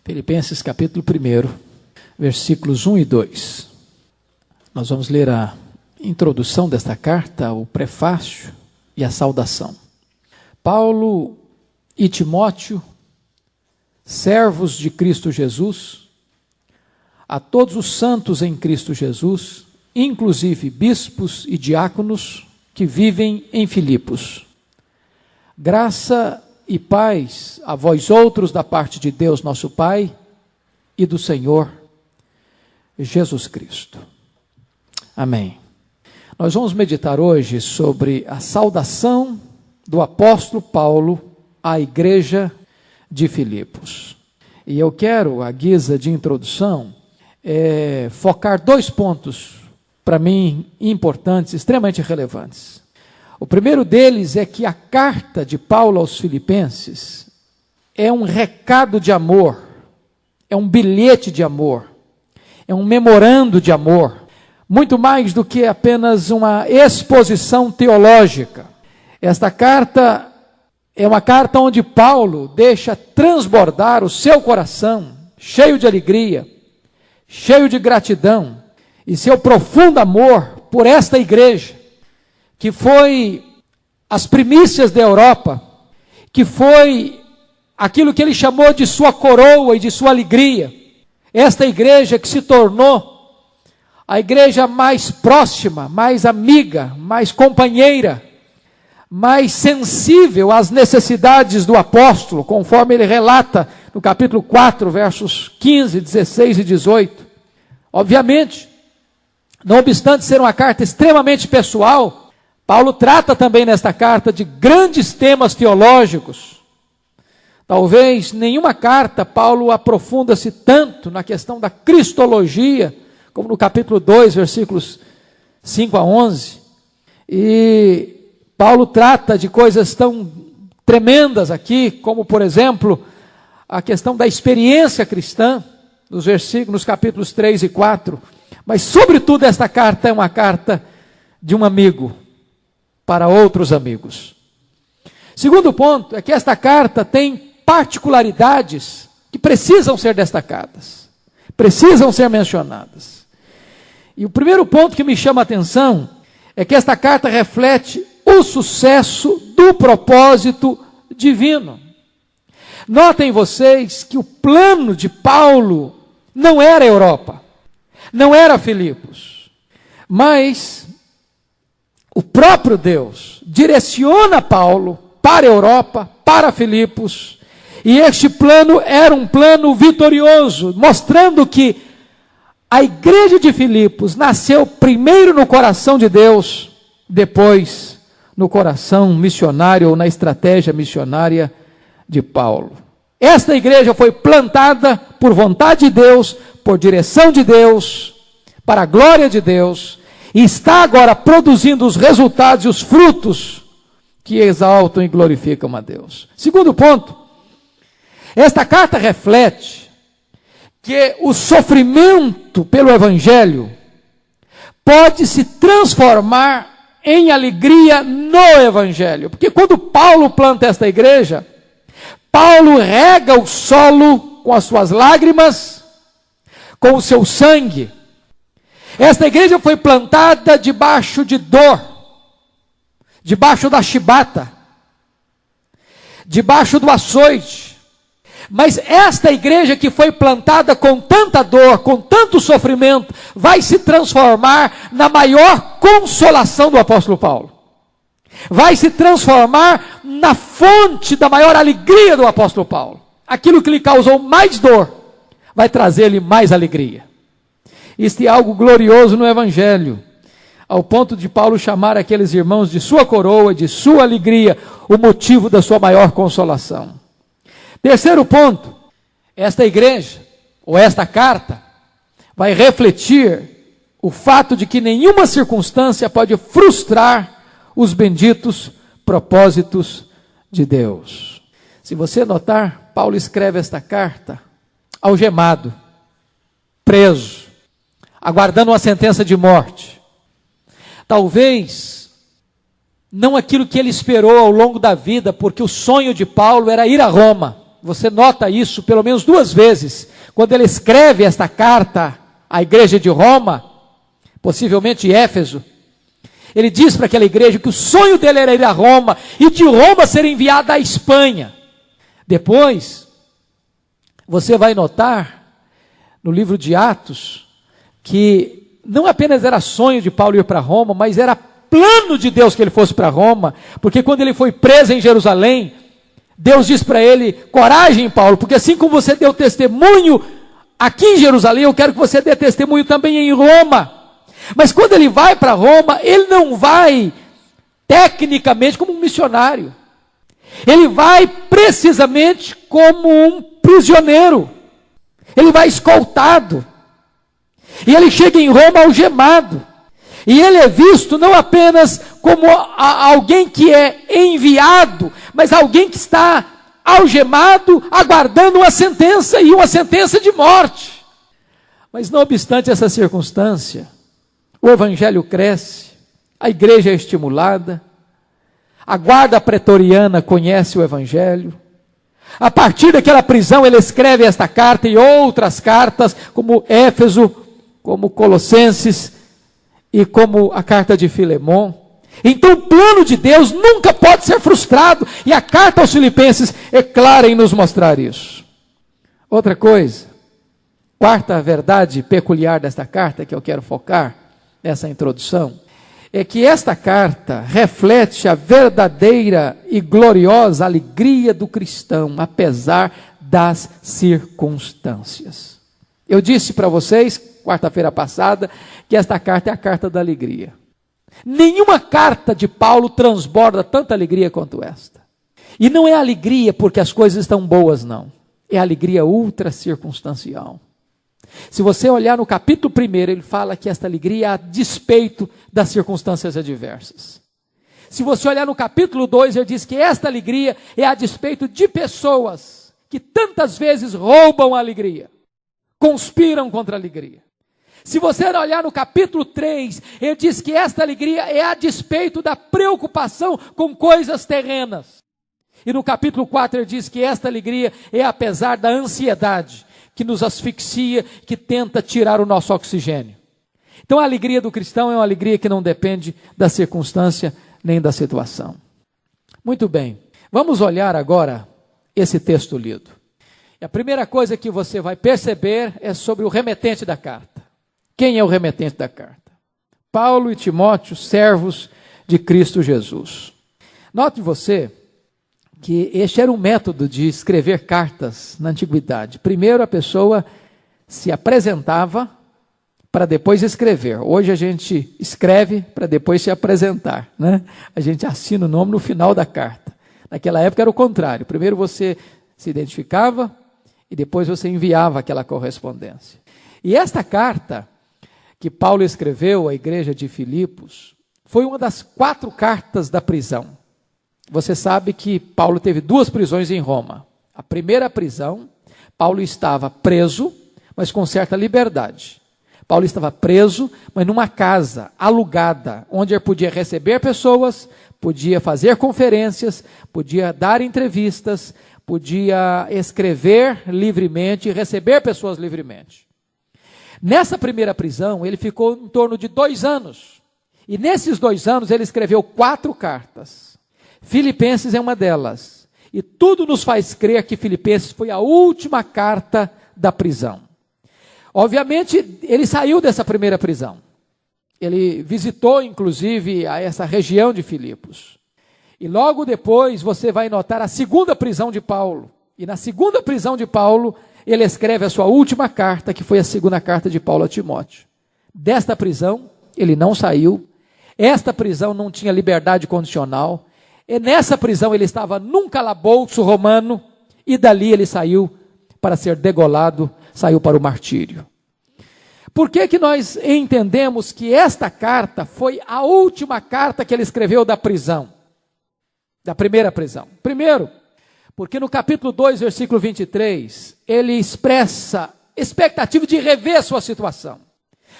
Filipenses capítulo 1, versículos 1 e 2. Nós vamos ler a introdução desta carta, o prefácio e a saudação. Paulo e Timóteo, servos de Cristo Jesus, a todos os santos em Cristo Jesus, inclusive bispos e diáconos que vivem em Filipos. Graça e paz a vós outros da parte de Deus nosso Pai e do Senhor Jesus Cristo. Amém. Nós vamos meditar hoje sobre a saudação do apóstolo Paulo à igreja de Filipos. E eu quero, à guisa de introdução, focar 2 pontos, para mim, importantes, extremamente relevantes. O primeiro deles é que a carta de Paulo aos Filipenses é um recado de amor, é um bilhete de amor, é um memorando de amor, muito mais do que apenas uma exposição teológica. Esta carta é uma carta onde Paulo deixa transbordar o seu coração, cheio de alegria, cheio de gratidão, e seu profundo amor por esta igreja, que foi as primícias da Europa, que foi aquilo que ele chamou de sua coroa e de sua alegria. Esta igreja que se tornou a igreja mais próxima, mais amiga, mais companheira, mais sensível às necessidades do apóstolo, conforme ele relata no capítulo 4, versos 15, 16 e 18. Obviamente, não obstante ser uma carta extremamente pessoal, Paulo trata também nesta carta de grandes temas teológicos. Talvez nenhuma carta Paulo aprofunda-se tanto na questão da cristologia, como no capítulo 2, versículos 5 a 11. E Paulo trata de coisas tão tremendas aqui, como por exemplo, a questão da experiência cristã, nos capítulos 3 e 4. Mas sobretudo esta carta é uma carta de um amigo para outros amigos. Segundo ponto é que esta carta tem particularidades que precisam ser destacadas, precisam ser mencionadas. E o primeiro ponto que me chama a atenção é que esta carta reflete o sucesso do propósito divino. Notem vocês que o plano de Paulo não era a Europa, não era Filipos, mas o próprio Deus direciona Paulo para a Europa, para Filipos, e este plano era um plano vitorioso, mostrando que a igreja de Filipos nasceu primeiro no coração de Deus, depois no coração missionário ou na estratégia missionária de Paulo. Esta igreja foi plantada por vontade de Deus, por direção de Deus, para a glória de Deus, e está agora produzindo os resultados e os frutos que exaltam e glorificam a Deus. Segundo ponto, esta carta reflete que o sofrimento pelo Evangelho pode se transformar em alegria no Evangelho. Porque quando Paulo planta esta igreja, Paulo rega o solo com as suas lágrimas, com o seu sangue. Esta igreja foi plantada debaixo de dor, debaixo da chibata, debaixo do açoite. Mas esta igreja que foi plantada com tanta dor, com tanto sofrimento, vai se transformar na maior consolação do apóstolo Paulo. Vai se transformar na fonte da maior alegria do apóstolo Paulo. Aquilo que lhe causou mais dor, vai trazer-lhe mais alegria. Isto é algo glorioso no Evangelho, ao ponto de Paulo chamar aqueles irmãos de sua coroa, de sua alegria, o motivo da sua maior consolação. Terceiro ponto, esta igreja, ou esta carta, vai refletir o fato de que nenhuma circunstância pode frustrar os benditos propósitos de Deus. Se você notar, Paulo escreve esta carta algemado, preso, aguardando uma sentença de morte. Talvez não aquilo que ele esperou ao longo da vida, porque o sonho de Paulo era ir a Roma. você nota isso pelo menos 2 vezes, quando ele escreve esta carta à igreja de Roma, possivelmente Éfeso. Ele diz para aquela igreja que o sonho dele era ir a Roma, e de Roma ser enviado à Espanha. Depois, você vai notar, no livro de Atos, que não apenas era sonho de Paulo ir para Roma, mas era plano de Deus que ele fosse para Roma, porque quando ele foi preso em Jerusalém, Deus diz para ele: coragem, Paulo, porque assim como você deu testemunho aqui em Jerusalém, eu quero que você dê testemunho também em Roma. Mas quando ele vai para Roma, ele não vai tecnicamente como um missionário. Ele vai precisamente como um prisioneiro. Ele vai escoltado. E ele chega em Roma algemado. E ele é visto não apenas como alguém que é enviado, mas alguém que está algemado, aguardando uma sentença, e uma sentença de morte. Mas não obstante essa circunstância, o evangelho cresce, a igreja é estimulada, a guarda pretoriana conhece o evangelho. A partir daquela prisão ele escreve esta carta e outras cartas, como Éfeso, como Colossenses e como a carta de Filemon. Então o plano de Deus nunca pode ser frustrado, e a carta aos Filipenses é clara em nos mostrar isso. Outra coisa, quarta verdade peculiar desta carta que eu quero focar nessa introdução, é que esta carta reflete a verdadeira e gloriosa alegria do cristão, apesar das circunstâncias. Eu disse para vocês, quarta-feira passada, que esta carta é a carta da alegria. Nenhuma carta de Paulo transborda tanta alegria quanto esta. E não é alegria porque as coisas estão boas, não. É alegria ultra circunstancial. Se você olhar no capítulo 1, ele fala que esta alegria é a despeito das circunstâncias adversas. Se você olhar no capítulo 2, ele diz que esta alegria é a despeito de pessoas que tantas vezes roubam a alegria, conspiram contra a alegria. Se você olhar no capítulo 3, ele diz que esta alegria é a despeito da preocupação com coisas terrenas. E no capítulo 4 ele diz que esta alegria é apesar da ansiedade, que nos asfixia, que tenta tirar o nosso oxigênio. Então a alegria do cristão é uma alegria que não depende da circunstância nem da situação. Muito bem, vamos olhar agora esse texto lido. E a primeira coisa que você vai perceber é sobre o remetente da carta. Quem é o remetente da carta? Paulo e Timóteo, servos de Cristo Jesus. Note você que este era um método de escrever cartas na antiguidade. Primeiro a pessoa se apresentava para depois escrever. Hoje a gente escreve para depois se apresentar, né? A gente assina o nome no final da carta. Naquela época era o contrário. Primeiro você se identificava e depois você enviava aquela correspondência. E esta carta que Paulo escreveu à igreja de Filipos foi uma das 4 cartas da prisão. Você sabe que Paulo teve 2 prisões em Roma. A primeira prisão, Paulo estava preso, mas com certa liberdade. Paulo estava preso, mas numa casa alugada, onde ele podia receber pessoas, podia fazer conferências, podia dar entrevistas, podia escrever livremente, receber pessoas livremente. Nessa primeira prisão, ele ficou em torno de 2 anos. E nesses 2 anos, ele escreveu 4 cartas. Filipenses é uma delas. E tudo nos faz crer que Filipenses foi a última carta da prisão. Obviamente, ele saiu dessa primeira prisão. Ele visitou, inclusive, essa região de Filipos. E logo depois, você vai notar a segunda prisão de Paulo. E na segunda prisão de Paulo, ele escreve a sua última carta, que foi a segunda carta de Paulo a Timóteo. Desta prisão, ele não saiu. Esta prisão não tinha liberdade condicional. E nessa prisão ele estava num calabouço romano, e dali ele saiu para ser degolado, saiu para o martírio. Por que que nós entendemos que esta carta foi a última carta que ele escreveu da prisão? Da primeira prisão. Primeiro, porque no capítulo 2, versículo 23, ele expressa expectativa de rever a sua situação.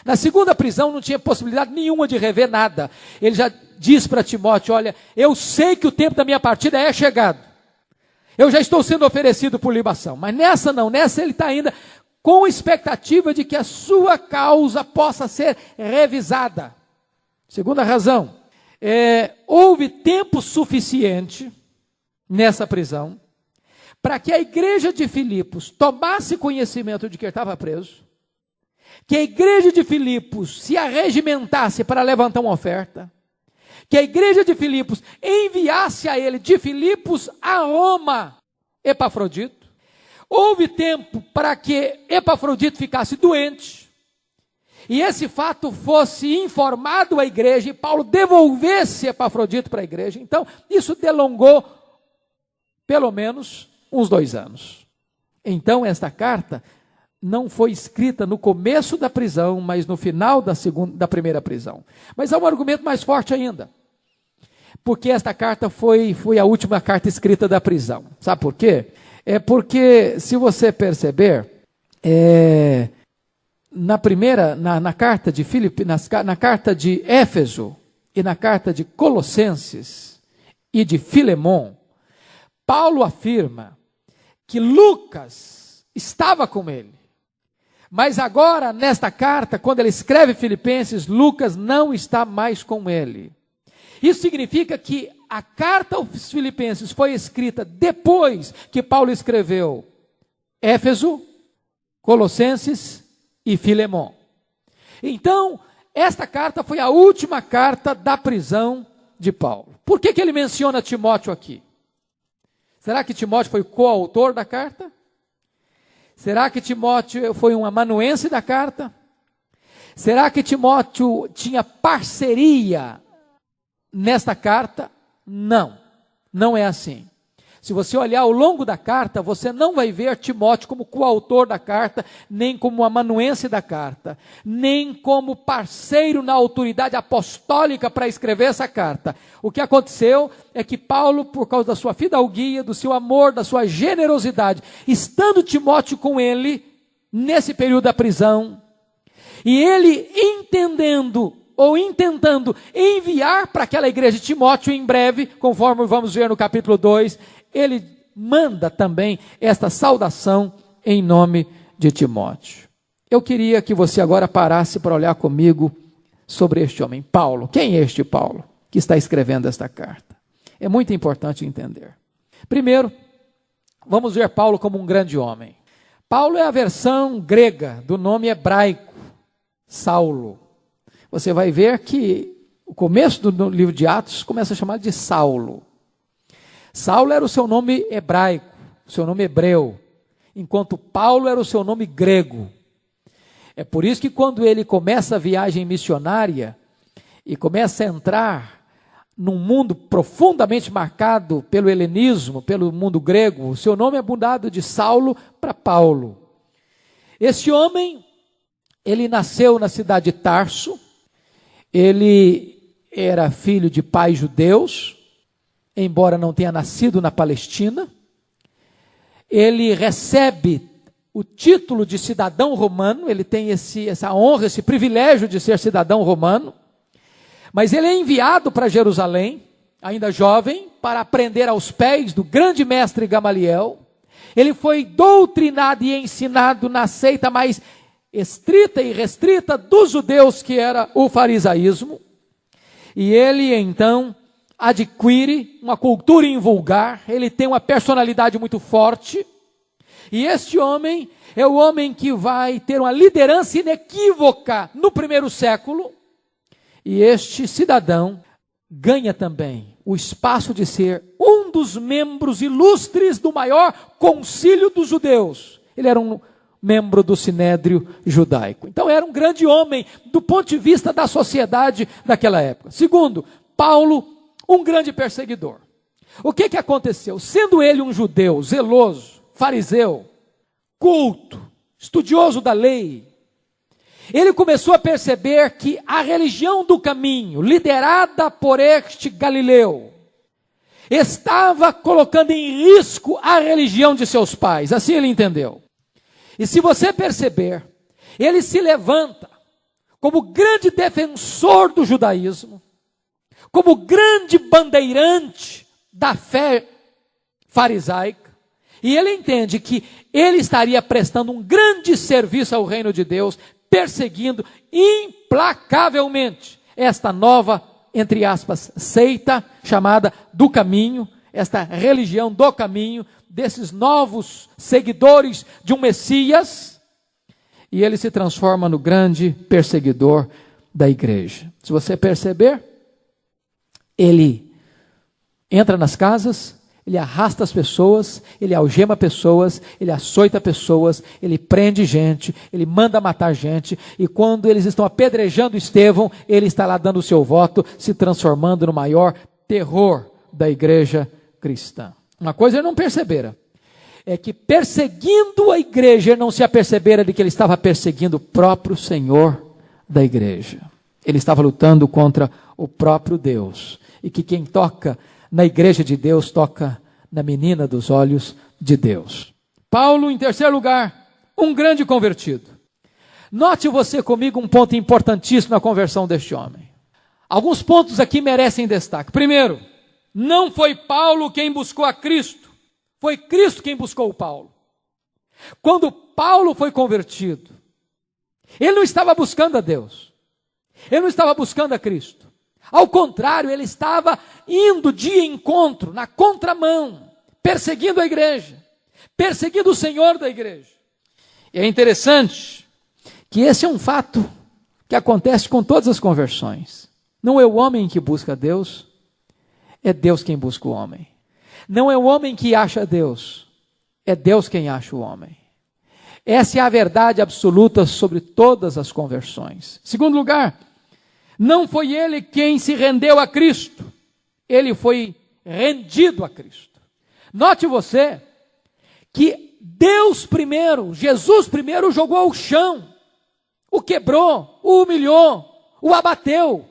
Na segunda prisão não tinha possibilidade nenhuma de rever nada. Ele já diz para Timóteo: olha, eu sei que o tempo da minha partida é chegado. Eu já estou sendo oferecido por libação. Mas nessa não, nessa ele está ainda com expectativa de que a sua causa possa ser revisada. Segunda razão, houve tempo suficiente nessa prisão para que a igreja de Filipos tomasse conhecimento de que ele estava preso, que a igreja de Filipos se arregimentasse para levantar uma oferta, que a igreja de Filipos enviasse a ele de Filipos a Roma Epafrodito. Houve tempo para que Epafrodito ficasse doente, e esse fato fosse informado à igreja, e Paulo devolvesse Epafrodito para a igreja. Então, isso delongou pelo menos uns 2 anos. Então, esta carta não foi escrita no começo da prisão, mas no final da primeira prisão. Mas há um argumento mais forte ainda, porque esta carta foi a última carta escrita da prisão. Sabe por quê? É porque, se você perceber, na carta de Filipe, na carta de Éfeso e na carta de Colossenses e de Filemon, Paulo afirma que Lucas estava com ele. Mas agora, nesta carta, quando ele escreve Filipenses, Lucas não está mais com ele. Isso significa que a carta aos Filipenses foi escrita depois que Paulo escreveu Éfeso, Colossenses e Filemon. Então, esta carta foi a última carta da prisão de Paulo. Por que ele menciona Timóteo aqui? Será que Timóteo foi coautor da carta? Será que Timóteo foi um amanuense da carta? Será que Timóteo tinha parceria nesta carta? Não, não é assim. Se você olhar ao longo da carta, você não vai ver Timóteo como coautor da carta, nem como amanuense da carta, nem como parceiro na autoridade apostólica para escrever essa carta. O que aconteceu é que Paulo, por causa da sua fidalguia, do seu amor, da sua generosidade, estando Timóteo com ele, nesse período da prisão, e ele entendendo ou intentando enviar para aquela igreja de Timóteo em breve, conforme vamos ver no capítulo 2, ele manda também esta saudação em nome de Timóteo. Eu queria que você agora parasse para olhar comigo sobre este homem, Paulo. Quem é este Paulo que está escrevendo esta carta? É muito importante entender. Primeiro, vamos ver Paulo como um grande homem. Paulo é a versão grega do nome hebraico, Saulo. Você vai ver que o começo do livro de Atos começa a chamar de Saulo. Saulo era o seu nome hebraico, o seu nome hebreu, enquanto Paulo era o seu nome grego. É por isso que quando ele começa a viagem missionária e começa a entrar num mundo profundamente marcado pelo helenismo, pelo mundo grego, o seu nome é mudado de Saulo para Paulo. Esse homem, ele nasceu na cidade de Tarso, ele era filho de pais judeus, embora não tenha nascido na Palestina. Ele recebe o título de cidadão romano, ele tem essa honra, esse privilégio de ser cidadão romano, mas ele é enviado para Jerusalém, ainda jovem, para aprender aos pés do grande mestre Gamaliel. Ele foi doutrinado e ensinado na seita mais estrita e restrita dos judeus, que era o farisaísmo, e ele então adquire uma cultura invulgar, ele tem uma personalidade muito forte, e este homem é o homem que vai ter uma liderança inequívoca no primeiro século, e este cidadão ganha também o espaço de ser um dos membros ilustres do maior concílio dos judeus. Ele era um membro do sinédrio judaico. Então era um grande homem do ponto de vista da sociedade daquela época. Segundo, Paulo, um grande perseguidor. O que aconteceu? Sendo ele um judeu zeloso, fariseu, culto, estudioso da lei, ele começou a perceber que a religião do caminho, liderada por este Galileu, estava colocando em risco a religião de seus pais. Assim ele entendeu. E se você perceber, ele se levanta como grande defensor do judaísmo, como grande bandeirante da fé farisaica, E ele entende que ele estaria prestando um grande serviço ao reino de Deus, perseguindo implacavelmente esta nova, entre aspas, seita chamada do caminho, esta religião do caminho, desses novos seguidores de um Messias, e ele se transforma no grande perseguidor da igreja. Se você perceber, ele entra nas casas, ele arrasta as pessoas, ele algema pessoas, ele açoita pessoas, ele prende gente, ele manda matar gente, e quando eles estão apedrejando Estevão, ele está lá dando o seu voto, se transformando no maior terror da igreja cristã. Uma coisa ele não percebera, é que perseguindo a igreja, ele não se apercebera de que ele estava perseguindo o próprio Senhor da igreja. Ele estava lutando contra o próprio Deus, e que quem toca na igreja de Deus, toca na menina dos olhos de Deus. Paulo, em terceiro lugar, um grande convertido. Note você comigo um ponto importantíssimo na conversão deste homem. Alguns pontos aqui merecem destaque. Primeiro, não foi Paulo quem buscou a Cristo, foi Cristo quem buscou o Paulo. Quando Paulo foi convertido, ele não estava buscando a Deus, ele não estava buscando a Cristo. Ao contrário, ele estava indo de encontro, na contramão, perseguindo a igreja, perseguindo o Senhor da igreja. E é interessante que esse é um fato que acontece com todas as conversões. Não é o homem que busca Deus, é Deus quem busca o homem. Não é o homem que acha Deus, é Deus quem acha o homem. Essa é a verdade absoluta sobre todas as conversões. Segundo lugar, não foi ele quem se rendeu a Cristo, ele foi rendido a Cristo. Note você que Deus primeiro, Jesus primeiro o jogou ao chão, o quebrou, o humilhou, o abateu.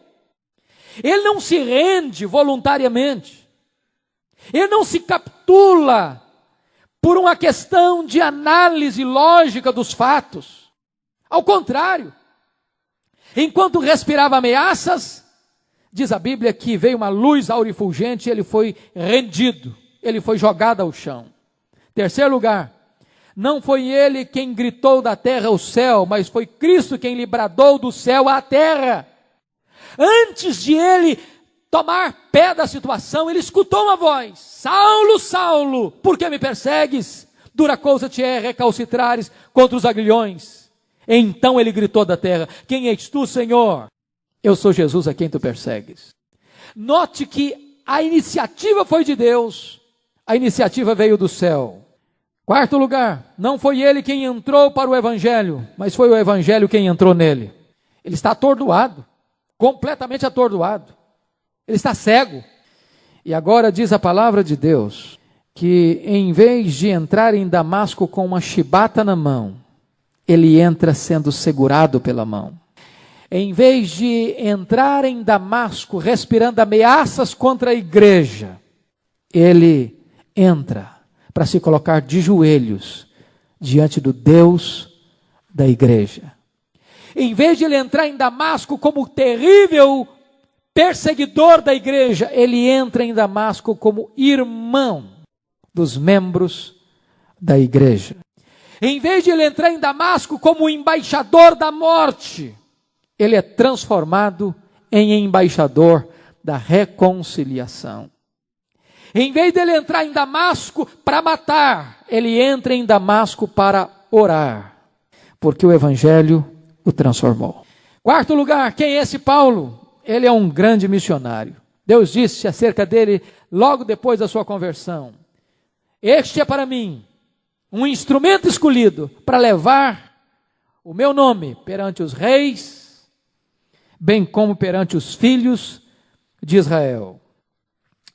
Ele não se rende voluntariamente, ele não se capitula por uma questão de análise lógica dos fatos. Ao contrário, enquanto respirava ameaças, diz a Bíblia que veio uma luz aurifulgente e ele foi rendido, ele foi jogado ao chão. Terceiro lugar, não foi ele quem gritou da terra ao céu, mas foi Cristo quem lhe bradou do céu à terra. Antes de ele tomar pé da situação, ele escutou uma voz: Saulo, Saulo, por que me persegues? Dura coisa te é recalcitrares contra os aguilhões. Então ele gritou da terra: quem és tu, Senhor? Eu sou Jesus a quem tu persegues. Note que a iniciativa foi de Deus, a iniciativa veio do céu. Quarto lugar, não foi ele quem entrou para o evangelho, mas foi o evangelho quem entrou nele. Ele está atordoado, completamente atordoado. Ele está cego. E agora diz a palavra de Deus que em vez de entrar em Damasco com uma chibata na mão, ele entra sendo segurado pela mão. Em vez de entrar em Damasco respirando ameaças contra a igreja, ele entra para se colocar de joelhos diante do Deus da igreja. Em vez de ele entrar em Damasco como terrível perseguidor da igreja, ele entra em Damasco como irmão dos membros da igreja. Em vez de ele entrar em Damasco como embaixador da morte, ele é transformado em embaixador da reconciliação. Em vez de ele entrar em Damasco para matar, ele entra em Damasco para orar, porque o evangelho o transformou. Quarto lugar, quem é esse Paulo? Ele é um grande missionário. Deus disse acerca dele logo depois da sua conversão: este é para mim um instrumento escolhido para levar o meu nome perante os reis, bem como perante os filhos de Israel.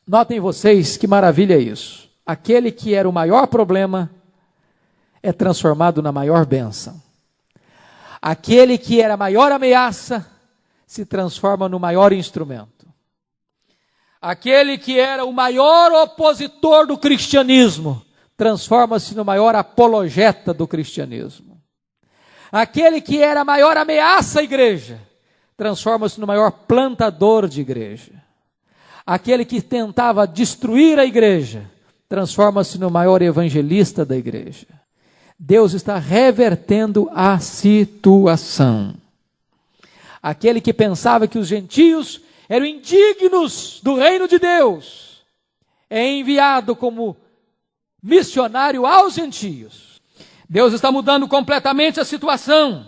Notem vocês que maravilha isso. Aquele que era o maior problema é transformado na maior bênção. Aquele que era a maior ameaça se transforma no maior instrumento. Aquele que era o maior opositor do cristianismo transforma-se no maior apologeta do cristianismo. Aquele que era a maior ameaça à igreja transforma-se no maior plantador de igreja. Aquele que tentava destruir a igreja transforma-se no maior evangelista da igreja. Deus está revertendo a situação. Aquele que pensava que os gentios eram indignos do reino de Deus, é enviado como missionário aos gentios. Deus está mudando completamente a situação.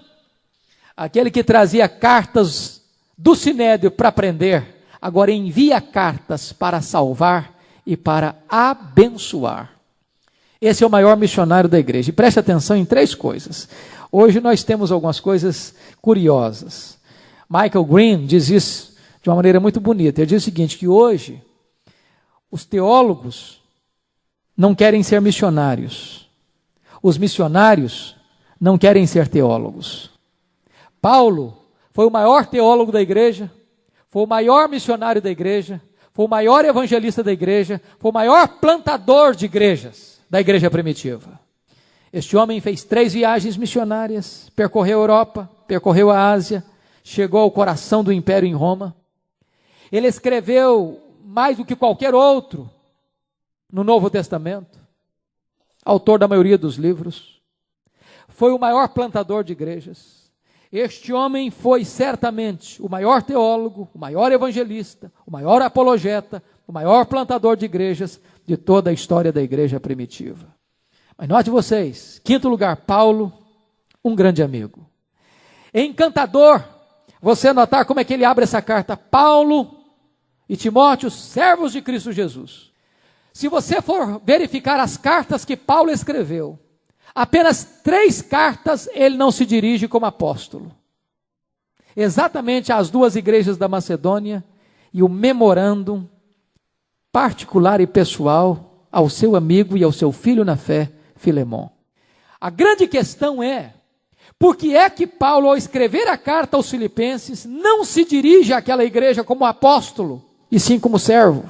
Aquele que trazia cartas do Sinédrio para prender, agora envia cartas para salvar e para abençoar. Esse é o maior missionário da igreja. E preste atenção em 3 coisas. Hoje nós temos algumas coisas curiosas. Michael Green diz isso de uma maneira muito bonita. Ele diz o seguinte, que hoje os teólogos não querem ser missionários. Os missionários não querem ser teólogos. Paulo foi o maior teólogo da igreja, foi o maior missionário da igreja, foi o maior evangelista da igreja, foi o maior plantador de igrejas da igreja primitiva. Este homem fez 3 viagens missionárias, percorreu a Europa, percorreu a Ásia, chegou ao coração do império em Roma. Ele escreveu mais do que qualquer outro no Novo Testamento, autor da maioria dos livros. Foi o maior plantador de igrejas. Este homem foi certamente o maior teólogo, o maior evangelista, o maior apologeta, o maior plantador de igrejas de toda a história da igreja primitiva. Mas note vocês, 5º lugar, Paulo, um grande amigo. É encantador você notar como é que ele abre essa carta. Paulo e Timóteo, servos de Cristo Jesus. Se você for verificar as cartas que Paulo escreveu, apenas 3 cartas ele não se dirige como apóstolo. Exatamente às 2 igrejas da Macedônia e o memorândum particular e pessoal ao seu amigo e ao seu filho na fé, Filemon. A grande questão é, por que é que Paulo, ao escrever a carta aos Filipenses, não se dirige àquela igreja como apóstolo, e sim como servo?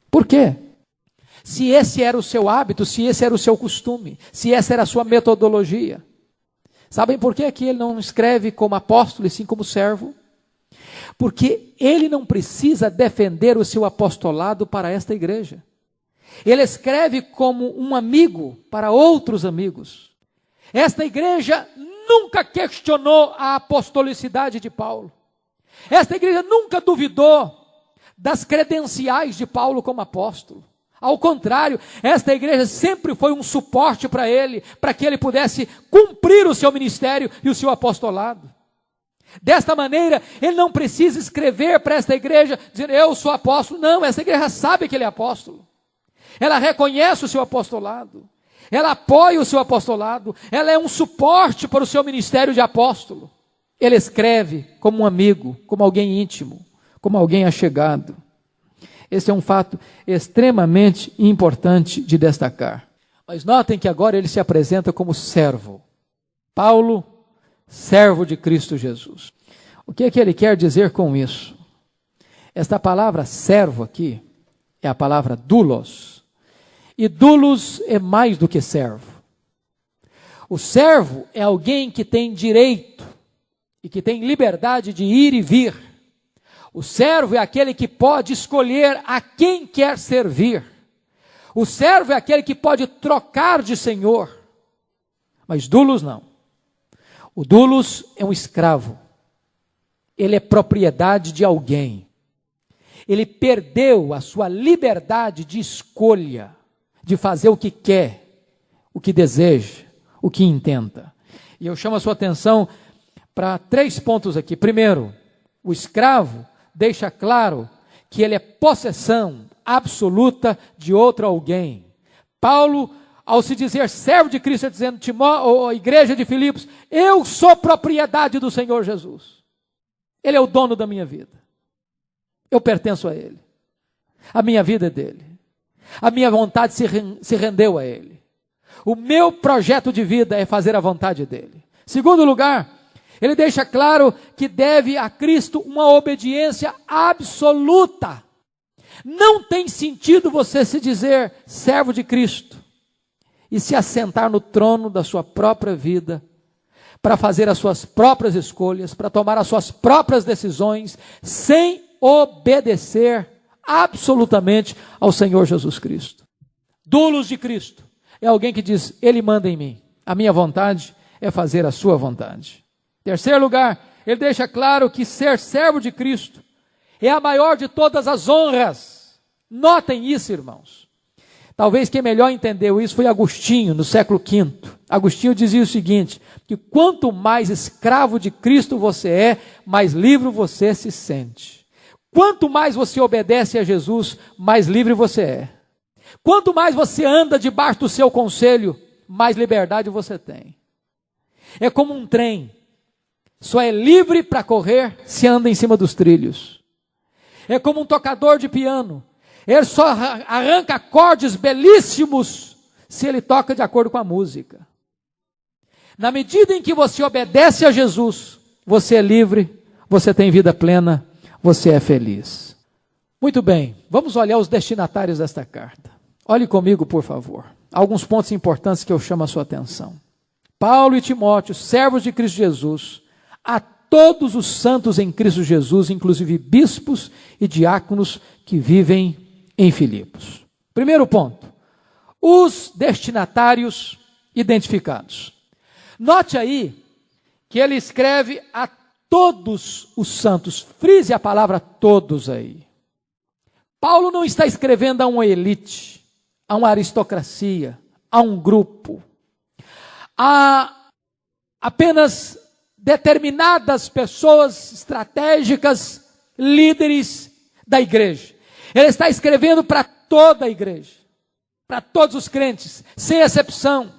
Por quê? Se esse era o seu hábito, se esse era o seu costume, se essa era a sua metodologia. Sabem por que ele não escreve como apóstolo e sim como servo? Porque ele não precisa defender o seu apostolado para esta igreja. Ele escreve como um amigo para outros amigos. Esta igreja nunca questionou a apostolicidade de Paulo. Esta igreja nunca duvidou das credenciais de Paulo como apóstolo. Ao contrário, esta igreja sempre foi um suporte para ele, para que ele pudesse cumprir o seu ministério e o seu apostolado. Desta maneira, ele não precisa escrever para esta igreja, dizendo, eu sou apóstolo. Não, essa igreja sabe que ele é apóstolo. Ela reconhece o seu apostolado. Ela apoia o seu apostolado. Ela é um suporte para o seu ministério de apóstolo. Ele escreve como um amigo, como alguém íntimo, como alguém achegado. Esse é um fato extremamente importante de destacar. Mas notem que agora ele se apresenta como servo. Paulo, servo de Cristo Jesus. O que é que ele quer dizer com isso? Esta palavra servo aqui é a palavra doulos. E doulos é mais do que servo. O servo é alguém que tem direito e que tem liberdade de ir e vir. O servo é aquele que pode escolher a quem quer servir. O servo é aquele que pode trocar de senhor. Mas doulos não. O doulos é um escravo. Ele é propriedade de alguém. Ele perdeu a sua liberdade de escolha, de fazer o que quer, o que deseja, o que intenta. E eu chamo a sua atenção para 3 pontos aqui. Primeiro, o escravo deixa claro que ele é possessão absoluta de outro alguém. Paulo, ao se dizer servo de Cristo, dizendo, a igreja de Filipos, eu sou propriedade do Senhor Jesus. Ele é o dono da minha vida. Eu pertenço a Ele. A minha vida é dele. A minha vontade se rendeu a Ele. O meu projeto de vida é fazer a vontade dele. Segundo lugar, ele deixa claro que deve a Cristo uma obediência absoluta. Não tem sentido você se dizer servo de Cristo e se assentar no trono da sua própria vida, para fazer as suas próprias escolhas, para tomar as suas próprias decisões, sem obedecer absolutamente ao Senhor Jesus Cristo. Doulos de Cristo é alguém que diz, Ele manda em mim. A minha vontade é fazer a sua vontade. Terceiro lugar, ele deixa claro que ser servo de Cristo é a maior de todas as honras. Notem isso, irmãos. Talvez quem melhor entendeu isso foi Agostinho, no século V. Agostinho dizia o seguinte, que quanto mais escravo de Cristo você é, mais livre você se sente. Quanto mais você obedece a Jesus, mais livre você é. Quanto mais você anda debaixo do seu conselho, mais liberdade você tem. É como um trem. Só é livre para correr se anda em cima dos trilhos. É como um tocador de piano. Ele só arranca acordes belíssimos se ele toca de acordo com a música. Na medida em que você obedece a Jesus, você é livre, você tem vida plena, você é feliz. Muito bem, vamos olhar os destinatários desta carta. Olhe comigo, por favor. Alguns pontos importantes que eu chamo a sua atenção. Paulo e Timóteo, servos de Cristo Jesus, a todos os santos em Cristo Jesus, inclusive bispos e diáconos que vivem em Filipos. Primeiro ponto, os destinatários identificados. Note aí que ele escreve a todos os santos, frise a palavra todos aí. Paulo não está escrevendo a uma elite, a uma aristocracia, a um grupo, a apenas determinadas pessoas estratégicas, líderes da igreja. Ele está escrevendo para toda a igreja, para todos os crentes, sem exceção.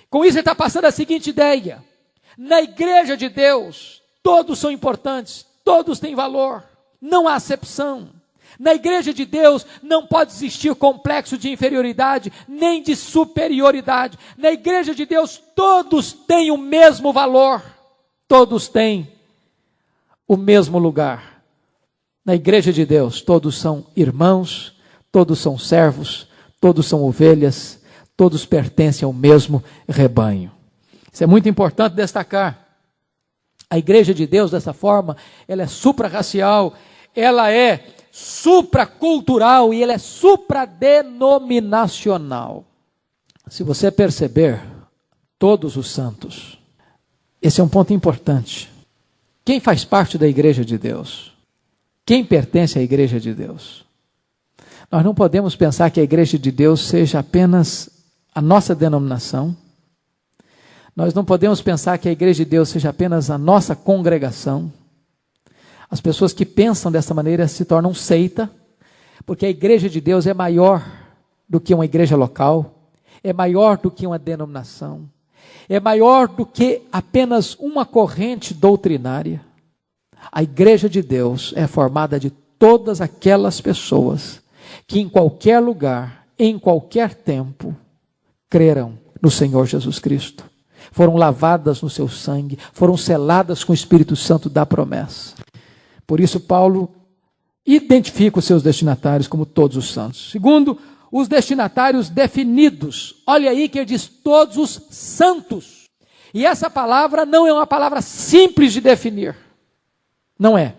Com isso ele está passando a seguinte ideia: na igreja de Deus, todos são importantes, todos têm valor, não há acepção. Na igreja de Deus não pode existir complexo de inferioridade, nem de superioridade. Na igreja de Deus todos têm o mesmo valor, todos têm o mesmo lugar. Na igreja de Deus todos são irmãos, todos são servos, todos são ovelhas, todos pertencem ao mesmo rebanho. Isso é muito importante destacar. A igreja de Deus, dessa forma, ela é suprarracial, ela é supracultural e ela é supradenominacional. Se você perceber, todos os santos, esse é um ponto importante. Quem faz parte da igreja de Deus? Quem pertence à igreja de Deus? Nós não podemos pensar que a igreja de Deus seja apenas a nossa denominação. Nós não podemos pensar que a igreja de Deus seja apenas a nossa congregação. As pessoas que pensam dessa maneira se tornam seita, porque a igreja de Deus é maior do que uma igreja local, é maior do que uma denominação, é maior do que apenas uma corrente doutrinária. A igreja de Deus é formada de todas aquelas pessoas que em qualquer lugar, em qualquer tempo, creram no Senhor Jesus Cristo. Foram lavadas no seu sangue, foram seladas com o Espírito Santo da promessa. Por isso Paulo identifica os seus destinatários como todos os santos. Segundo, os destinatários definidos. Olha aí que ele diz todos os santos. E essa palavra não é uma palavra simples de definir. Não é.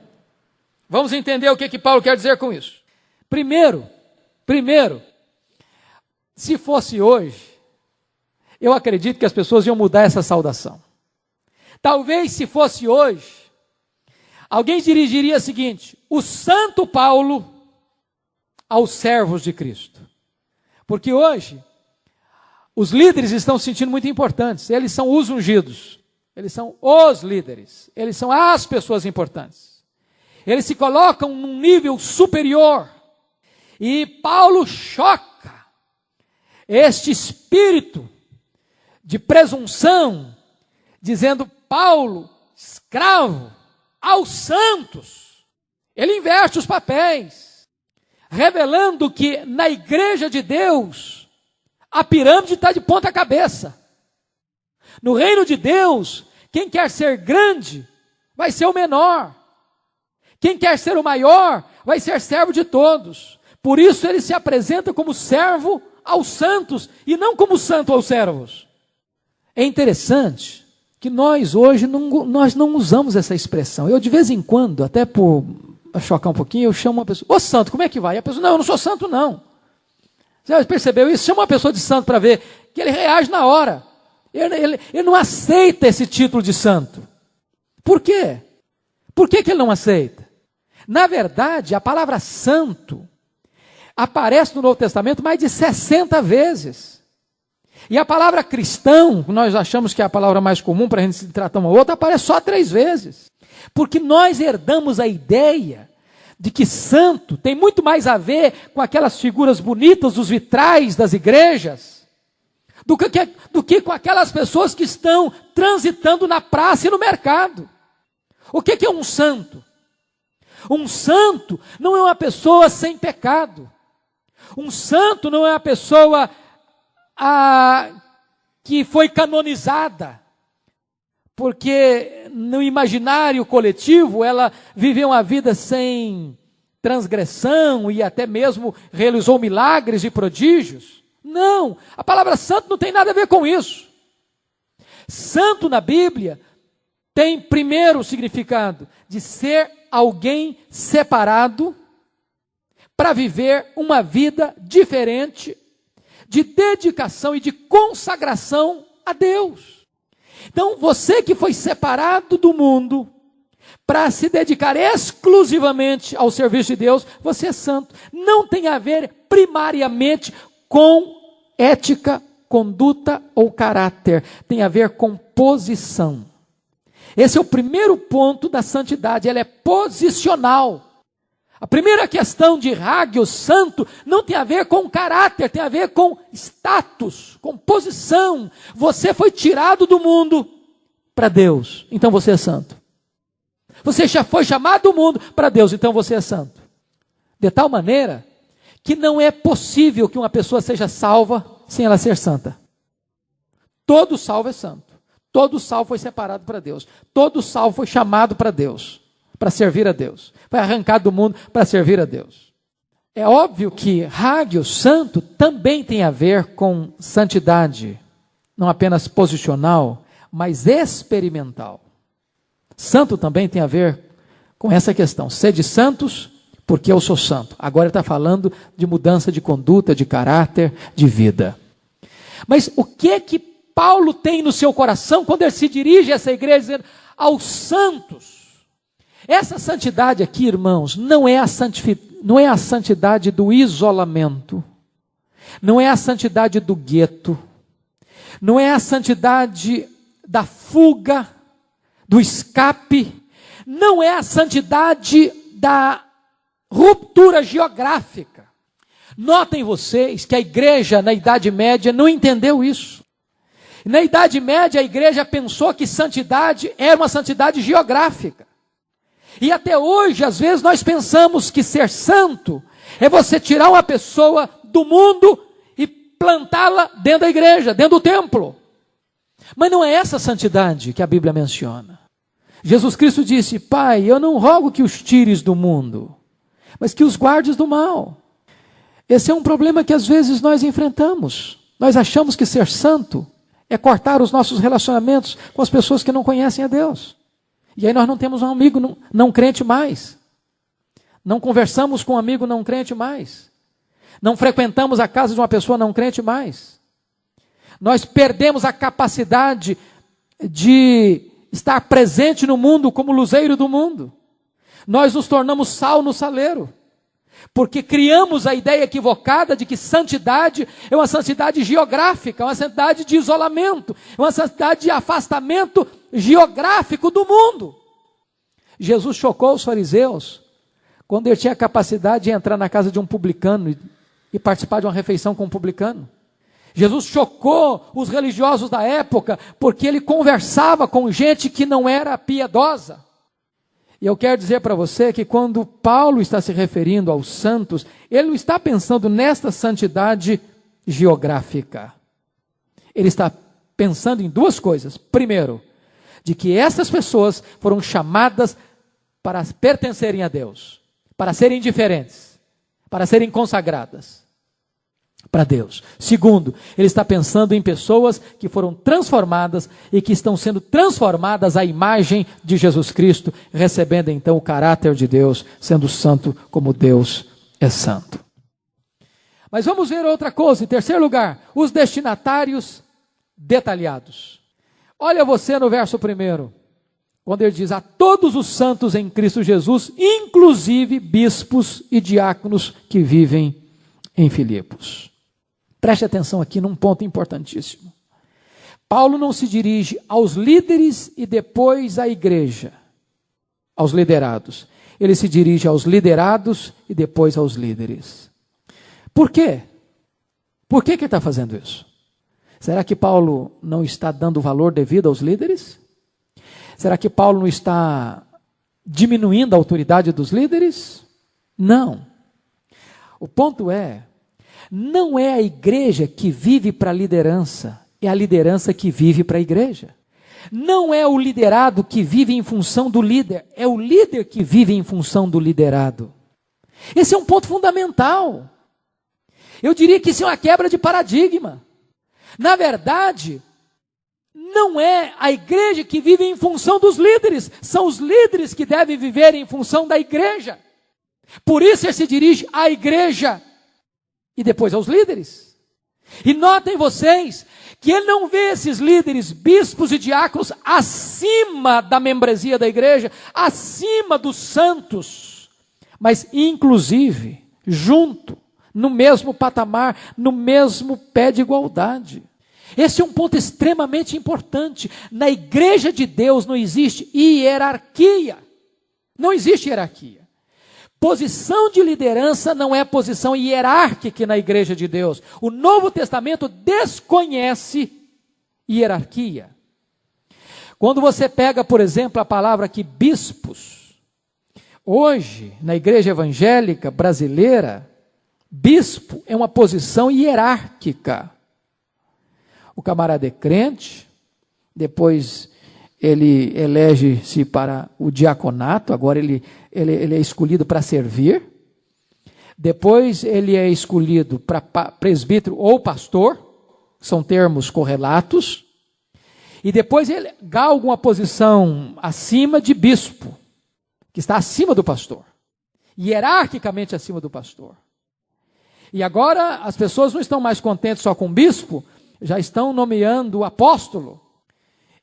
Vamos entender o que Paulo quer dizer com isso. Primeiro, se fosse hoje, eu acredito que as pessoas iam mudar essa saudação. Talvez se fosse hoje, alguém dirigiria o seguinte: o Santo Paulo aos servos de Cristo. Porque hoje, os líderes estão se sentindo muito importantes. Eles são os ungidos. Eles são os líderes. Eles são as pessoas importantes. Eles se colocam num nível superior. E Paulo choca este espírito de presunção, dizendo: Paulo, escravo, aos santos. Ele inverte os papéis, revelando que na igreja de Deus, a pirâmide está de ponta cabeça. No reino de Deus, quem quer ser grande, vai ser o menor. Quem quer ser o maior, vai ser servo de todos. Por isso ele se apresenta como servo aos santos, e não como santo aos servos. É interessante que nós hoje nós não usamos essa expressão. Eu de vez em quando, até por chocar um pouquinho, eu chamo uma pessoa: ô santo, como é que vai? E a pessoa: não, eu não sou santo não. Você já percebeu isso? Chama uma pessoa de santo para ver, que ele reage na hora. Ele não aceita esse título de santo. Por quê? Por que ele não aceita? Na verdade, a palavra santo aparece no Novo Testamento mais de 60 vezes. E a palavra cristão, nós achamos que é a palavra mais comum para a gente se tratar uma outra, aparece só 3 vezes. Porque nós herdamos a ideia de que santo tem muito mais a ver com aquelas figuras bonitas dos vitrais das igrejas, do que com aquelas pessoas que estão transitando na praça e no mercado. O que é um santo? Um santo não é uma pessoa sem pecado. Um santo não é uma pessoa que foi canonizada, porque no imaginário coletivo ela viveu uma vida sem transgressão e até mesmo realizou milagres e prodígios. Não, a palavra santo não tem nada a ver com isso. Santo na Bíblia tem primeiro o significado de ser alguém separado para viver uma vida diferente, de dedicação e de consagração a Deus. Então, você que foi separado do mundo para se dedicar exclusivamente ao serviço de Deus, você é santo. Não tem a ver primariamente com ética, conduta ou caráter. Tem a ver com posição. Esse é o primeiro ponto da santidade, ela é posicional. A primeira questão de Hagios, santo, não tem a ver com caráter, tem a ver com status, com posição. Você foi tirado do mundo para Deus, então você é santo. Você já foi chamado do mundo para Deus, então você é santo. De tal maneira que não é possível que uma pessoa seja salva sem ela ser santa. Todo salvo é santo. Todo salvo foi separado para Deus. Todo salvo foi chamado para Deus, para servir a Deus. Foi arrancado do mundo para servir a Deus. É óbvio que Hagios, santo, também tem a ver com santidade, não apenas posicional, mas experimental. Santo também tem a ver com essa questão. Sede santos, porque eu sou santo. Agora ele está falando de mudança de conduta, de caráter, de vida. Mas o que Paulo tem no seu coração quando ele se dirige a essa igreja dizendo aos santos? Essa santidade aqui, irmãos, não é a santidade do isolamento, não é a santidade do gueto, não é a santidade da fuga, do escape, não é a santidade da ruptura geográfica. Notem vocês que a igreja na Idade Média não entendeu isso. Na Idade Média a igreja pensou que santidade era uma santidade geográfica. E até hoje, às vezes, nós pensamos que ser santo é você tirar uma pessoa do mundo e plantá-la dentro da igreja, dentro do templo. Mas não é essa santidade que a Bíblia menciona. Jesus Cristo disse: Pai, eu não rogo que os tires do mundo, mas que os guardes do mal. Esse é um problema que às vezes nós enfrentamos. Nós achamos que ser santo é cortar os nossos relacionamentos com as pessoas que não conhecem a Deus. E aí nós não temos um amigo não crente mais. Não conversamos com um amigo não crente mais. Não frequentamos a casa de uma pessoa não crente mais. Nós perdemos a capacidade de estar presente no mundo como luzeiro do mundo. Nós nos tornamos sal no saleiro. Porque criamos a ideia equivocada de que santidade é uma santidade geográfica, é uma santidade de isolamento, é uma santidade de afastamento geográfico do mundo. Jesus chocou os fariseus quando ele tinha a capacidade de entrar na casa de um publicano e participar de uma refeição com um publicano. Jesus chocou os religiosos da época porque ele conversava com gente que não era piedosa. E eu quero dizer para você que quando Paulo está se referindo aos santos, ele não está pensando nesta santidade geográfica. Ele está pensando em duas coisas. Primeiro, de que essas pessoas foram chamadas para pertencerem a Deus, para serem diferentes, para serem consagradas para Deus. Segundo, ele está pensando em pessoas que foram transformadas e que estão sendo transformadas à imagem de Jesus Cristo, recebendo então o caráter de Deus, sendo santo como Deus é santo. Mas vamos ver outra coisa. Em terceiro lugar, os destinatários detalhados. Olha você no verso 1, quando ele diz: a todos os santos em Cristo Jesus, inclusive bispos e diáconos que vivem em Filipos. Preste atenção aqui num ponto importantíssimo. Paulo não se dirige aos líderes e depois à igreja, aos liderados. Ele se dirige aos liderados e depois aos líderes. Por quê? Por que ele está fazendo isso? Será que Paulo não está dando valor devido aos líderes? Será que Paulo não está diminuindo a autoridade dos líderes? Não. O ponto é, não é a igreja que vive para a liderança, é a liderança que vive para a igreja. Não é o liderado que vive em função do líder, é o líder que vive em função do liderado. Esse é um ponto fundamental. Eu diria que isso é uma quebra de paradigma. Na verdade, não é a igreja que vive em função dos líderes, são os líderes que devem viver em função da igreja. Por isso ele se dirige à igreja e depois aos líderes. E notem vocês que ele não vê esses líderes, bispos e diáconos, acima da membresia da igreja, acima dos santos, mas inclusive junto, no mesmo patamar, no mesmo pé de igualdade. Esse é um ponto extremamente importante. Na igreja de Deus não existe hierarquia. Não existe hierarquia. Posição de liderança não é posição hierárquica na igreja de Deus. O Novo Testamento desconhece hierarquia. Quando você pega, por exemplo, a palavra aqui, bispos, hoje, na igreja evangélica brasileira, bispo é uma posição hierárquica. O camarada é crente, depois ele elege-se para o diaconato, agora ele é escolhido para servir, depois ele é escolhido para presbítero ou pastor, são termos correlatos, e depois ele galga uma posição acima de bispo, que está acima do pastor, hierarquicamente acima do pastor. E agora as pessoas não estão mais contentes só com o bispo, já estão nomeando o apóstolo.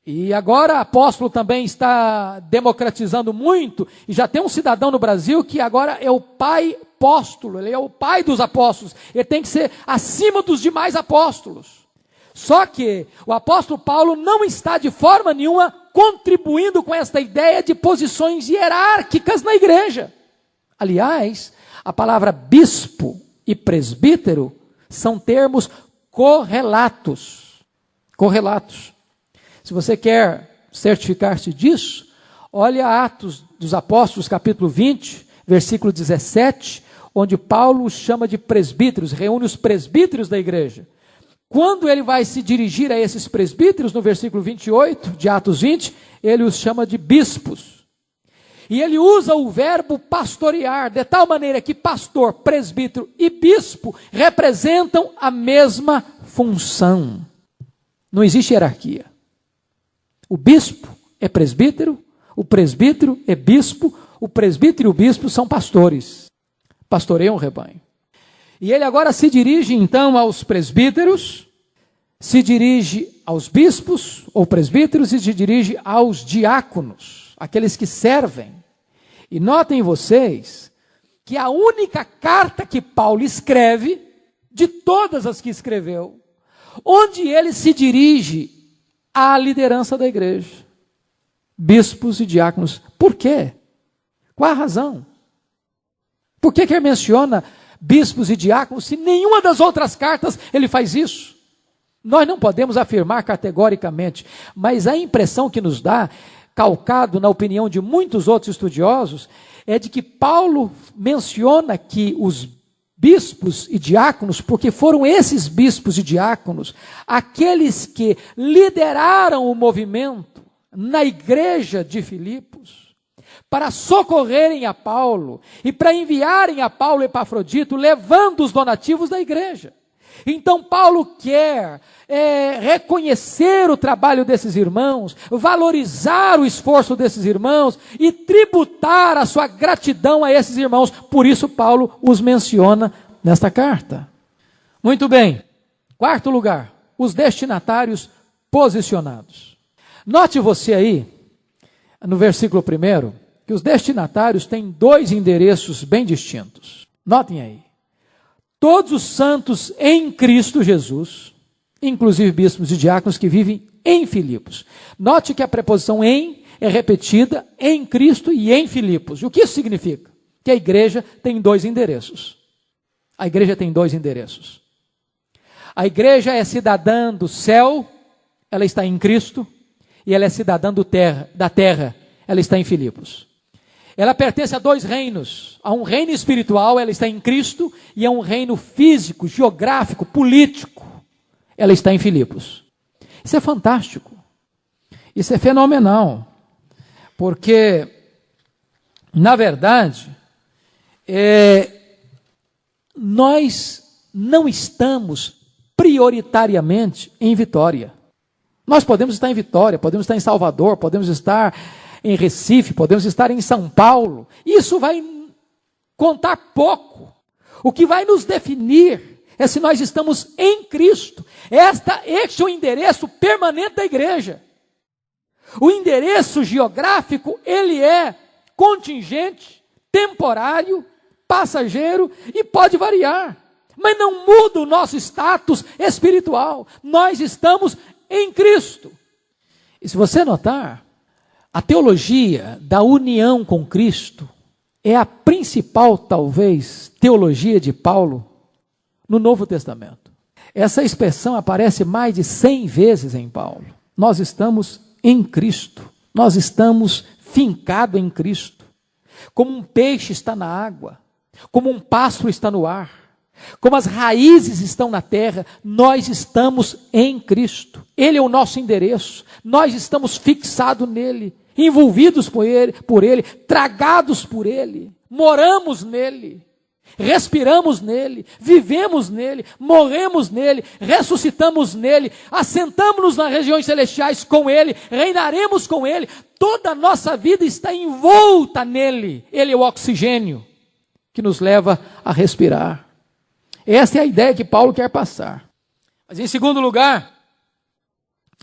E agora apóstolo também está democratizando muito, e já tem um cidadão no Brasil que agora é o pai apóstolo, ele é o pai dos apóstolos, ele tem que ser acima dos demais apóstolos. Só que o apóstolo Paulo não está de forma nenhuma contribuindo com esta ideia de posições hierárquicas na igreja. Aliás, a palavra bispo e presbítero são termos correlatos. Correlatos. Se você quer certificar-se disso, olha Atos dos Apóstolos, capítulo 20, versículo 17, onde Paulo os chama de presbíteros, reúne os presbíteros da igreja. Quando ele vai se dirigir a esses presbíteros, no versículo 28 de Atos 20, ele os chama de bispos. E ele usa o verbo pastorear, de tal maneira que pastor, presbítero e bispo representam a mesma função. Não existe hierarquia. O bispo é presbítero, o presbítero é bispo, o presbítero e o bispo são pastores. Pastoreiam o rebanho. E ele agora se dirige então aos presbíteros, se dirige aos bispos ou presbíteros e se dirige aos diáconos, aqueles que servem. E notem vocês que a única carta que Paulo escreve, de todas as que escreveu, onde ele se dirige à liderança da igreja, bispos e diáconos. Por quê? Qual a razão? Por que ele menciona bispos e diáconos se nenhuma das outras cartas ele faz isso? Nós não podemos afirmar categoricamente, mas a impressão que nos dá, calcado na opinião de muitos outros estudiosos, é de que Paulo menciona que os bispos e diáconos, porque foram esses bispos e diáconos aqueles que lideraram o movimento na igreja de Filipos, para socorrerem a Paulo e para enviarem a Paulo Epafrodito, levando os donativos da igreja. Então Paulo quer reconhecer o trabalho desses irmãos, valorizar o esforço desses irmãos e tributar a sua gratidão a esses irmãos. Por isso Paulo os menciona nesta carta. Muito bem. Quarto lugar, os destinatários posicionados. Note você aí, no versículo 1, que os destinatários têm dois endereços bem distintos. Notem aí. Todos os santos em Cristo Jesus, inclusive bispos e diáconos que vivem em Filipos. Note que a preposição em é repetida em Cristo e em Filipos. E o que isso significa? Que a igreja tem dois endereços. A igreja tem dois endereços. A igreja é cidadã do céu, ela está em Cristo, e ela é cidadã da terra, ela está em Filipos. Ela pertence a dois reinos. A um reino espiritual, ela está em Cristo, e a um reino físico, geográfico, político, ela está em Filipos. Isso é fantástico. Isso é fenomenal. Porque, na verdade, nós não estamos prioritariamente em Vitória. Nós podemos estar em Vitória, podemos estar em Salvador, podemos estar em Recife, podemos estar em São Paulo. Isso vai contar pouco. O que vai nos definir é se nós estamos em Cristo. Este é o endereço permanente da igreja. O endereço geográfico, ele é contingente, temporário, passageiro e pode variar. Mas não muda o nosso status espiritual. Nós estamos em Cristo. E se você notar, a teologia da união com Cristo é a principal, talvez, teologia de Paulo no Novo Testamento. Essa expressão aparece mais de 100 vezes em Paulo. Nós estamos em Cristo. Nós estamos fincados em Cristo. Como um peixe está na água, como um pássaro está no ar, como as raízes estão na terra, nós estamos em Cristo. Ele é o nosso endereço. Nós estamos fixados nele, envolvidos por ele, tragados por ele, moramos nele, respiramos nele, vivemos nele, morremos nele, ressuscitamos nele, assentamos-nos nas regiões celestiais com ele, reinaremos com ele. Toda a nossa vida está envolta nele. Ele é o oxigênio que nos leva a respirar. Essa é a ideia que Paulo quer passar. Mas em segundo lugar,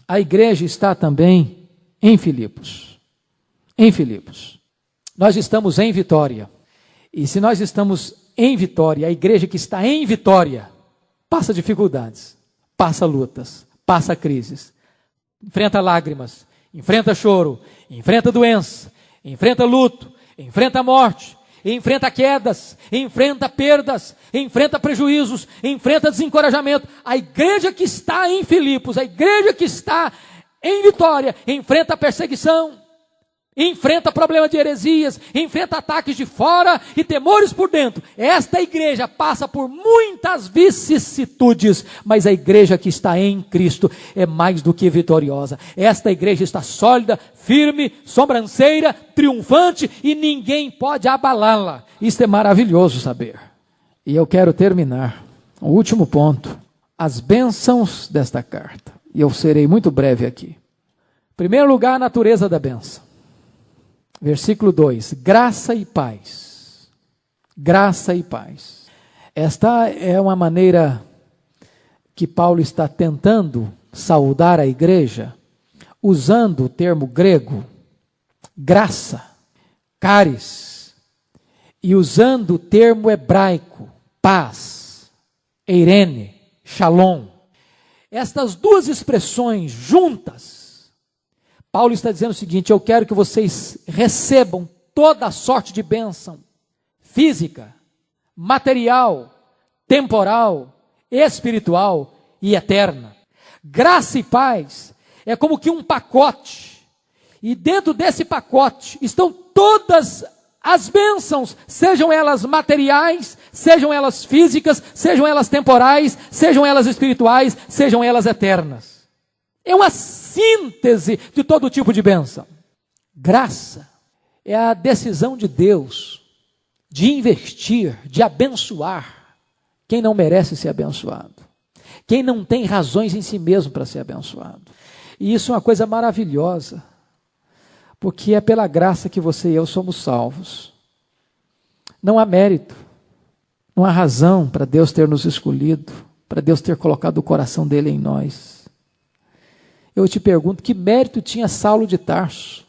a igreja está também em Filipos. Em Filipos. Nós estamos em Vitória. E se nós estamos em Vitória, a igreja que está em Vitória, passa dificuldades, passa lutas, passa crises, enfrenta lágrimas, enfrenta choro, enfrenta doença, enfrenta luto, enfrenta morte, enfrenta quedas, enfrenta perdas, enfrenta prejuízos, enfrenta desencorajamento. A igreja que está em Filipos, a igreja que está em Vitória, enfrenta perseguição, enfrenta problema de heresias, enfrenta ataques de fora e temores por dentro. Esta igreja passa por muitas vicissitudes, mas a igreja que está em Cristo é mais do que vitoriosa. Esta igreja está sólida, firme, sobranceira, triunfante e ninguém pode abalá-la. Isso é maravilhoso saber. E eu quero terminar, o último ponto, as bênçãos desta carta. E eu serei muito breve aqui. Em primeiro lugar, a natureza da bênção. Versículo 2, graça e paz. Graça e paz. Esta é uma maneira que Paulo está tentando saudar a igreja, usando o termo grego, graça, charis, e usando o termo hebraico, paz, eirene, shalom. Estas duas expressões juntas, Paulo está dizendo o seguinte: eu quero que vocês recebam toda a sorte de bênção física, material, temporal, espiritual e eterna. Graça e paz é como que um pacote, e dentro desse pacote estão todas as bênçãos, sejam elas materiais, sejam elas físicas, sejam elas temporais, sejam elas espirituais, sejam elas eternas. É uma síntese de todo tipo de bênção. Graça é a decisão de Deus de investir, de abençoar quem não merece ser abençoado, quem não tem razões em si mesmo para ser abençoado. E isso é uma coisa maravilhosa, porque é pela graça que você e eu somos salvos. Não há mérito, não há razão para Deus ter nos escolhido, para Deus ter colocado o coração dele em nós. Eu te pergunto, que mérito tinha Saulo de Tarso?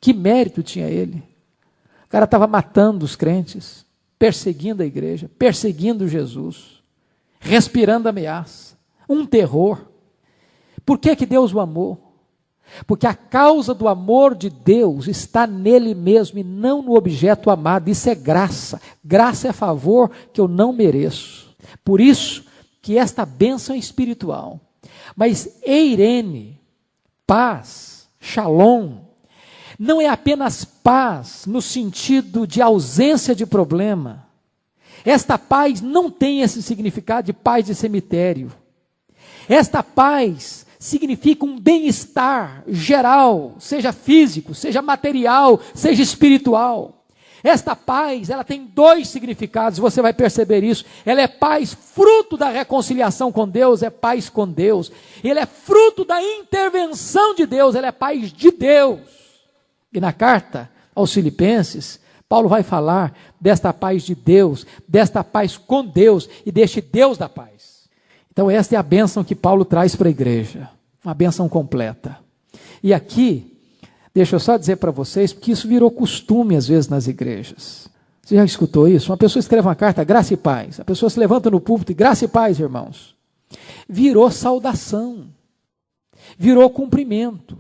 Que mérito tinha ele? O cara estava matando os crentes, perseguindo a igreja, perseguindo Jesus, respirando ameaça, um terror. Por que que Deus o amou? Porque a causa do amor de Deus está nele mesmo e não no objeto amado. Isso é graça. Graça é favor que eu não mereço. Por isso que esta bênção é espiritual. Mas eirene, paz, shalom, não é apenas paz no sentido de ausência de problema. Esta paz não tem esse significado de paz de cemitério. Esta paz significa um bem-estar geral, seja físico, seja material, seja espiritual. Esta paz, ela tem dois significados, você vai perceber isso. Ela é paz fruto da reconciliação com Deus, é paz com Deus. Ela é fruto da intervenção de Deus, ela é paz de Deus. E na carta aos Filipenses, Paulo vai falar desta paz de Deus, desta paz com Deus e deste Deus da paz. Então esta é a bênção que Paulo traz para a igreja, uma bênção completa. E aqui, deixa eu só dizer para vocês, porque isso virou costume às vezes nas igrejas. Você já escutou isso? Uma pessoa escreve uma carta, graça e paz. A pessoa se levanta no púlpito e graça e paz, irmãos. Virou saudação, virou cumprimento.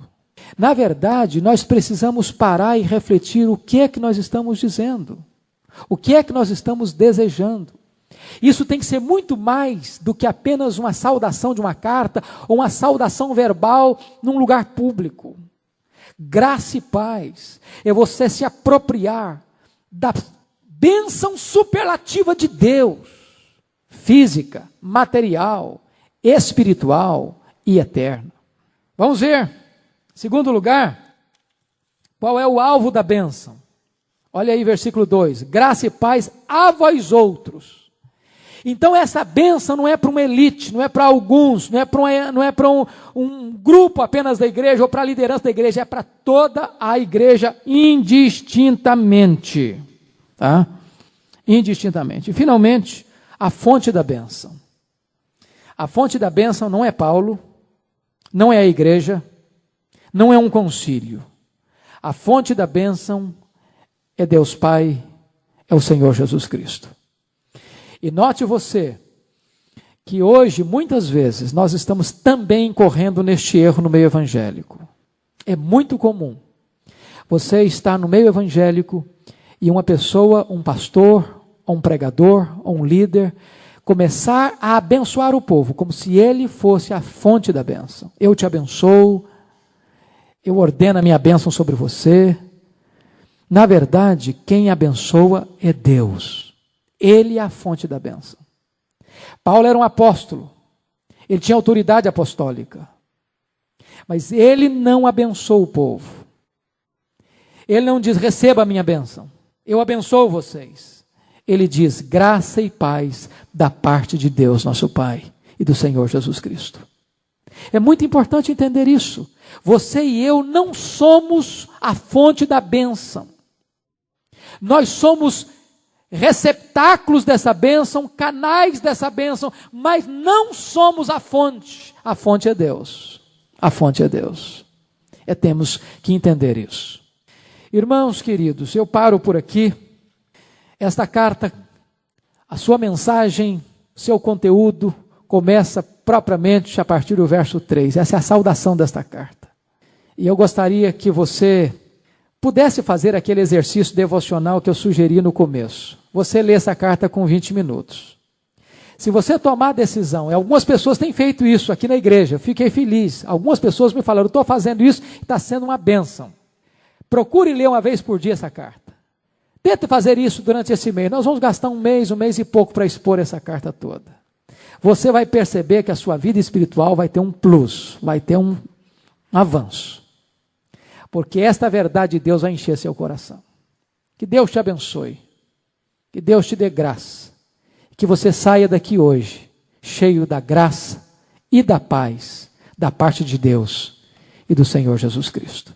Na verdade, nós precisamos parar e refletir o que é que nós estamos dizendo, o que é que nós estamos desejando. Isso tem que ser muito mais do que apenas uma saudação de uma carta ou uma saudação verbal num lugar público. Graça e paz é você se apropriar da bênção superlativa de Deus, física, material, espiritual e eterna. Vamos ver, segundo lugar, qual é o alvo da bênção? Olha aí versículo 2, graça e paz a vós outros. Então essa bênção não é para uma elite, não é para alguns, não é para um grupo apenas da igreja ou para a liderança da igreja, é para toda a igreja indistintamente. Tá? Indistintamente. E finalmente, a fonte da bênção. A fonte da bênção não é Paulo, não é a igreja, não é um concílio. A fonte da bênção é Deus Pai, é o Senhor Jesus Cristo. E note você, que hoje, muitas vezes, nós estamos também incorrendo neste erro no meio evangélico. É muito comum você estar no meio evangélico e uma pessoa, um pastor, ou um pregador, ou um líder, começar a abençoar o povo, como se ele fosse a fonte da bênção. Eu te abençoo, eu ordeno a minha bênção sobre você. Na verdade, quem abençoa é Deus. Ele é a fonte da bênção. Paulo era um apóstolo. Ele tinha autoridade apostólica. Mas ele não abençoou o povo. Ele não diz, receba a minha bênção. Eu abençoo vocês. Ele diz, graça e paz da parte de Deus, nosso Pai, e do Senhor Jesus Cristo. É muito importante entender isso. Você e eu não somos a fonte da bênção. Nós somos receptáculos dessa bênção, canais dessa bênção, mas não somos a fonte. A fonte é Deus. A fonte é Deus. Temos que entender isso. Irmãos queridos, eu paro por aqui. Esta carta, a sua mensagem, seu conteúdo, começa propriamente a partir do verso 3. Essa é a saudação desta carta. E eu gostaria que você pudesse fazer aquele exercício devocional que eu sugeri no começo. Você lê essa carta com 20 minutos. Se você tomar a decisão, e algumas pessoas têm feito isso aqui na igreja, eu fiquei feliz. Algumas pessoas me falaram, estou fazendo isso, está sendo uma bênção. Procure ler uma vez por dia essa carta. Tente fazer isso durante esse mês. Nós vamos gastar um mês e pouco para expor essa carta toda. Você vai perceber que a sua vida espiritual vai ter um plus, vai ter um avanço. Porque esta verdade de Deus vai encher seu coração. Que Deus te abençoe. Que Deus te dê graça. Que você saia daqui hoje cheio da graça e da paz da parte de Deus e do Senhor Jesus Cristo.